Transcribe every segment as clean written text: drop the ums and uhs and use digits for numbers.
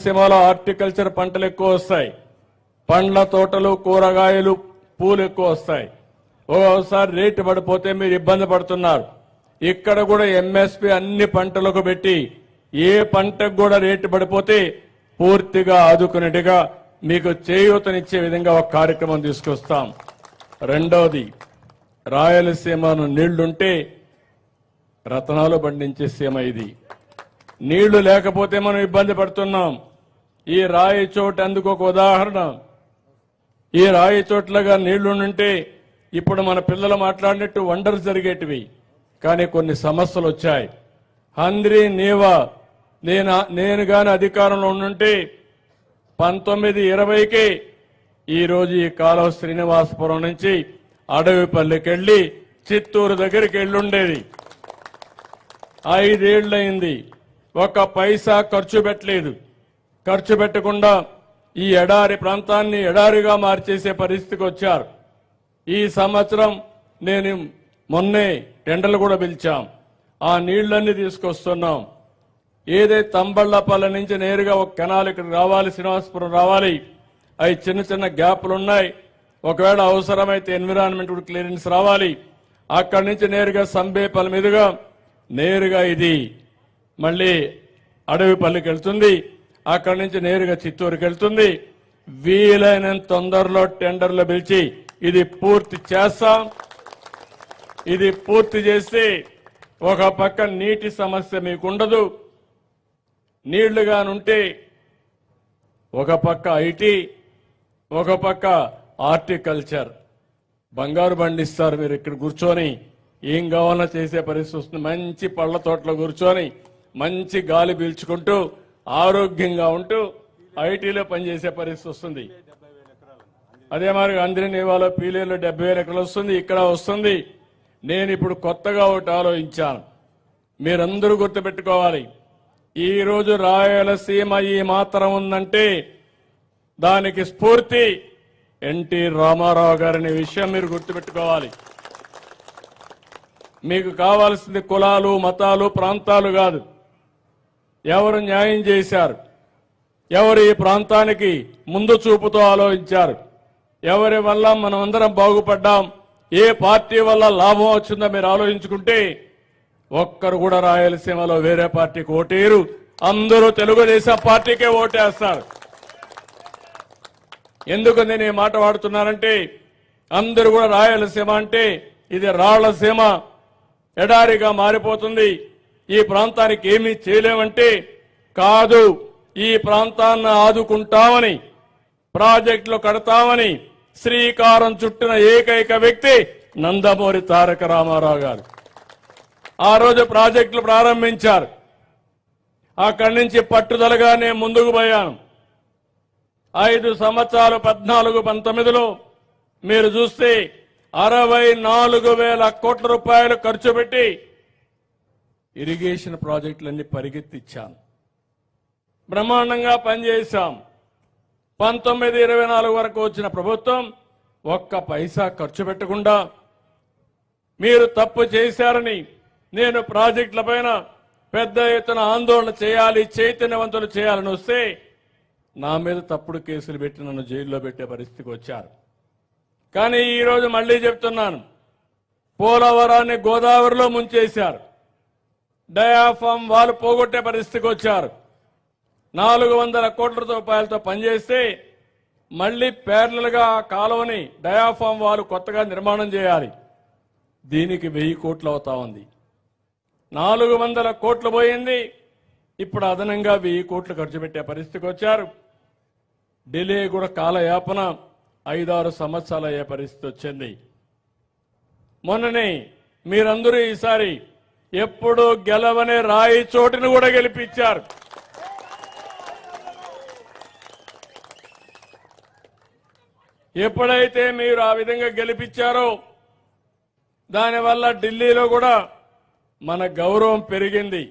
సీమలో హార్టికల్చర్ పంటలు ఎక్కువ వస్తాయి. పండ్ల తోటలు, కూరగాయలు, పూలు ఎక్కువ వస్తాయి. ఓసారి రేటు పడిపోతే మీరు ఇబ్బంది పడుతున్నారు. ఇక్కడ కూడా ఎంఎస్పి అన్ని పంటలకు పెట్టి ఏ పంటకు కూడా రేటు పడిపోతే పూర్తిగా ఆదుకునేట్టుగా మీకు చేయూతనిచ్చే విధంగా ఒక కార్యక్రమం తీసుకొస్తాం. రెండోది, రాయలసీమను నీళ్లుంటే రతనాలు పండించే సీమ ఇది. నీళ్లు లేకపోతే మనం ఇబ్బంది పడుతున్నాం. ఈ రాయి చోటు అందుకు ఒక ఉదాహరణ. ఈ రాయి చోట్లగా నీళ్లుంటే ఇప్పుడు మన పిల్లలు మాట్లాడినట్టు వండర్స్ జరిగేటివి. కానీ కొన్ని సమస్యలు వచ్చాయి. హంద్రీ నీవా నేను గాని అధికారంలో ఉండుంటే 1920కి ఈరోజు ఈ కాలువ శ్రీనివాసపురం నుంచి అడవిపల్లికి వెళ్లి చిత్తూరు దగ్గరికి వెళ్ళుండేది. 5 ఏళ్లయింది. ఒక పైసా ఖర్చు పెట్టలేదు. ఖర్చు పెట్టకుండా ఈ ఎడారి ప్రాంతాన్ని ఎడారిగా మార్చేసే పరిస్థితికి వచ్చారు. ఈ సంవత్సరం నేను మొన్నే టెండర్లు కూడా పిలిచాం. ఆ నీళ్లన్నీ తీసుకొస్తున్నాం. ఏదైతే తంబళ్లపల్లి నుంచి నేరుగా ఒక కెనాల్ ఇక్కడికి రావాలి, శ్రీనివాసపురం రావాలి. అవి చిన్న చిన్న గ్యాప్లు ఉన్నాయి. ఒకవేళ అవసరమైతే ఎన్విరాన్మెంట్ క్లియరెన్స్ రావాలి. అక్కడి నుంచి నేరుగా సంబేపల్లి మీదుగా నేరుగా ఇది మళ్ళీ అడవిపల్లికి వెళ్తుంది. అక్కడి నుంచి నేరుగా చిత్తూరుకి వెళ్తుంది. వీలైనంత తొందరలో టెండర్లు పిలిచి ఇది పూర్తి చేస్తాం. ఇది పూర్తి చేస్తే ఒక పక్క నీటి సమస్య మీకు ఉండదు. నీళ్లుగానుంటే ఒక పక్క ఐటీ, ఒక పక్క హార్టికల్చర్. బంగారు పండిస్తారు. మీరు ఇక్కడ కూర్చొని ఏం కావాలన్నా చేసే పరిస్థితి వస్తుంది. మంచి పళ్ళ తోటలో కూర్చొని మంచి గాలి పీల్చుకుంటూ ఆరోగ్యంగా ఉంటూ ఐటీలో పనిచేసే పరిస్థితి వస్తుంది. అదే మరి అంద్రినివాలో పీలేలో 70,000 ఎకరాలు వస్తుంది. ఇక్కడ వస్తుంది. నేను ఇప్పుడు కొత్తగా ఒకటి ఆలోచించాను. మీరందరూ గుర్తుపెట్టుకోవాలి. ఈ రోజు రాయలసీమ ఈ మాత్రం ఉందంటే దానికి స్ఫూర్తి ఎన్టీ రామారావు గారనే విషయం మీరు గుర్తుపెట్టుకోవాలి. మీకు కావాల్సింది కులాలు, మతాలు, ప్రాంతాలు కాదు. ఎవరు న్యాయం చేశారు, ఎవరు ఈ ప్రాంతానికి ముందు చూపుతో ఆలోచించారు, ఎవరి వల్ల మనం అందరం బాగుపడ్డాం, ఏ పార్టీ వల్ల లాభం వచ్చిందో మీరు ఆలోచించుకుంటే ఒక్కరు కూడా రాయలసీమలో వేరే పార్టీకి ఓటేరు. అందరూ తెలుగుదేశం పార్టీకే ఓటేస్తారు. ఎందుకు నేను ఈ మాట వాడుతున్నానంటే అందరూ కూడా రాయలసీమ అంటే ఇది రాళ్లసీమ, ఎడారిగా మారిపోతుంది, ఈ ప్రాంతానికి ఏమీ చేయలేమంటే కాదు. ఈ ప్రాంతాన్ని ఆదుకుంటామని, ప్రాజెక్టులు కడతామని శ్రీకారం చుట్టిన ఏకైక వ్యక్తి నందమూరి తారక రామారావు గారు. ఆ రోజు ప్రాజెక్టులు ప్రారంభించారు. అక్కడి నుంచి పట్టుదలగా నేను ముందుకు పోయాను. 5 సంవత్సరాలు 14-19లో మీరు చూస్తే 64,000 కోట్ల రూపాయలు ఖర్చు పెట్టి ఇరిగేషన్ ప్రాజెక్టులన్నీ పరిగెత్తిచ్చాను. బ్రహ్మాండంగా పనిచేశాం. 19-24 వరకు వచ్చిన ప్రభుత్వం ఒక్క పైసా ఖర్చు పెట్టకుండా మీరు తప్పు చేశారని నేను ప్రాజెక్టుల పైన పెద్ద ఎత్తున ఆందోళన చేయాలి, చైతన్యవంతులు చేయాలని వస్తే నా మీద తప్పుడు కేసులు పెట్టి నన్ను జైల్లో పెట్టే పరిస్థితికి వచ్చారు. కానీ ఈరోజు మళ్లీ చెప్తున్నాను, పోలవరాన్ని గోదావరిలో ముంచేశారు. డయాఫామ్ వాళ్ళు పోగొట్టే పరిస్థితికి వచ్చారు. 400 కోట్ల రూపాయలతో పనిచేస్తే మళ్లీ ప్యారలల్ గా కాలువని డయాఫామ్ వాళ్ళు కొత్తగా నిర్మాణం చేయాలి. దీనికి 1000 కోట్లు అవుతా ఉంది. 400 కోట్లు పోయింది. ఇప్పుడు అదనంగా 1000 కోట్లు ఖర్చు పెట్టే పరిస్థితికి వచ్చారు. ఢిల్లీ కూడా కాలయాపన 5-6 సంవత్సరాలు అయ్యే పరిస్థితి వచ్చింది. మొన్ననే మీరందరూ ఈసారి ఎప్పుడు గెలవనే రాయి చోటును కూడా గెలిపించారు. ఎప్పుడైతే మీరు ఆ విధంగా గెలిపించారో దానివల్ల ఢిల్లీలో కూడా మన గౌరవం పెరిగింది.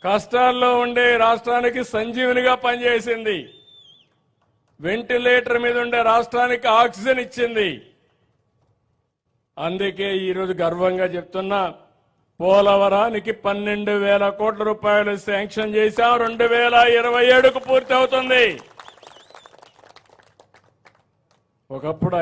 కష్టాల్లో ఉండే రాష్ట్రానికి సంజీవనిగా పనిచేసింది. వెంటిలేటర్ మీద ఉండే రాష్ట్రానికి ఆక్సిజన్ ఇచ్చింది. అందుకే ఈరోజు గర్వంగా చెప్తున్నా, పోలవరానికి 12,000 కోట్ల రూపాయలు శాంక్షన్ చేశాం. 2027కు పూర్తి అవుతుంది. ఒకప్పుడు